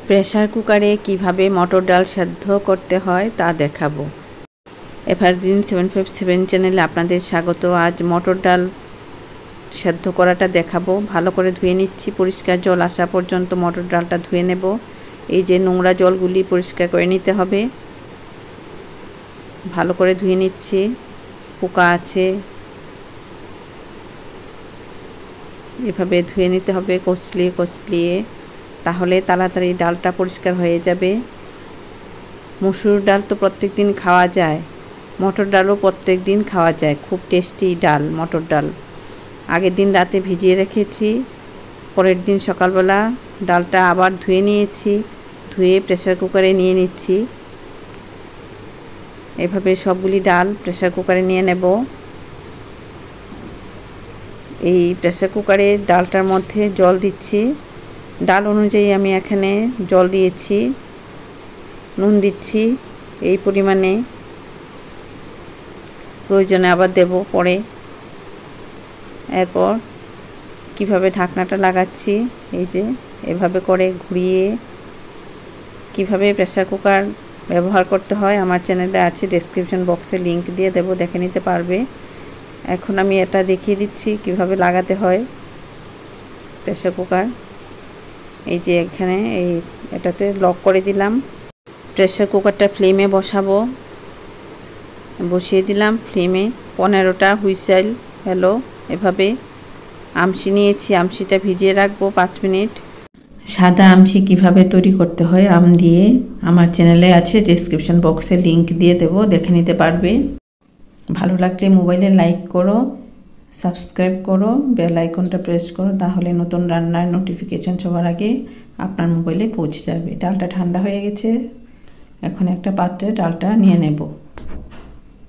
Pressure কুকারে কিভাবে মটর ডাল সেদ্ধ করতে হয় তা দেখাবো। এভারগ্রিন 757 চ্যানেলে আপনাদের স্বাগত। আজ মটর ডাল সেদ্ধ করাটা দেখাবো। ভালো করে ধুয়ে নিচ্ছি, পরিষ্কার জল আসা পর্যন্ত মটর ডালটা ধুয়ে নেব। এই যে নোংরা জলগুলি পরিষ্কার করে নিতে হবে। ভালো করে ধুয়ে নিচ্ছি, পোকা আছে, এভাবে ধুয়ে নিতে হবে কচলিয়ে কচলিয়ে, তাহলে তাড়াতাড়ি ডালটা পরিষ্কার হয়ে যাবে। মসুর ডাল তো প্রত্যেক দিন খাওয়া যায়, মটর ডালও প্রত্যেক দিন খাওয়া যায়। খুব টেস্টি ডাল, মটর ডাল। আগের দিন রাতে ভিজিয়ে রেখেছি, পরের দিন সকালবেলা ডালটা আবার ধুয়ে নিয়েছি, ধুয়ে প্রেসার কুকারে নিয়ে নিচ্ছি। এভাবে সবগুলি ডাল প্রেসার কুকারে নিয়ে নেব। এই প্রেসার কুকারে ডালটার মধ্যে জল দিচ্ছি, ডাল অনুযায়ী আমি এখানে জল দিয়েছি। নুন দিচ্ছি এই পরিমাণে, প্রয়োজনে আবার দেব পরে। এরপর কিভাবে ঢাকনাটা লাগাচ্ছি, এই যে এভাবে করে ঘুরিয়ে কিভাবে প্রেসার কুকার ব্যবহার করতে হয় আমার চ্যানেলে আছে, ডেসক্রিপশন বক্সে লিংক দিয়ে দেব, দেখে নিতে পারবে। এখন আমি এটা দেখিয়ে দিচ্ছি কিভাবে লাগাতে হয় প্রেসার কুকার। এই যে এখানে এটাতে লক করে দিলাম। প্রেসার কুকারটা ফ্লেমে বসাবো, বসিয়ে দিলাম ফ্লেমে। 15টা হুইসেল হলো। এভাবে আমসি নিয়েছি, আমসিটা ভিজিয়ে রাখবো 5 মিনিট। সাদা আমসি কিভাবে তৈরি করতে হয় আম দিয়ে আমার চ্যানেলে আছে, ডেসক্রিপশন বক্সে লিংক দিয়ে দেব, দেখে নিতে পারবে। ভালো লাগলে মোবাইলে লাইক করো, সাবস্ক্রাইব করো, বেল আইকনটা প্রেস করো, তাহলে নতুন রান্নার নোটিফিকেশান সবার আগে আপনার মোবাইলে পৌঁছে যাবে। ডালটা ঠান্ডা হয়ে গেছে, এখন একটা পাত্রে ডালটা নিয়ে নেব।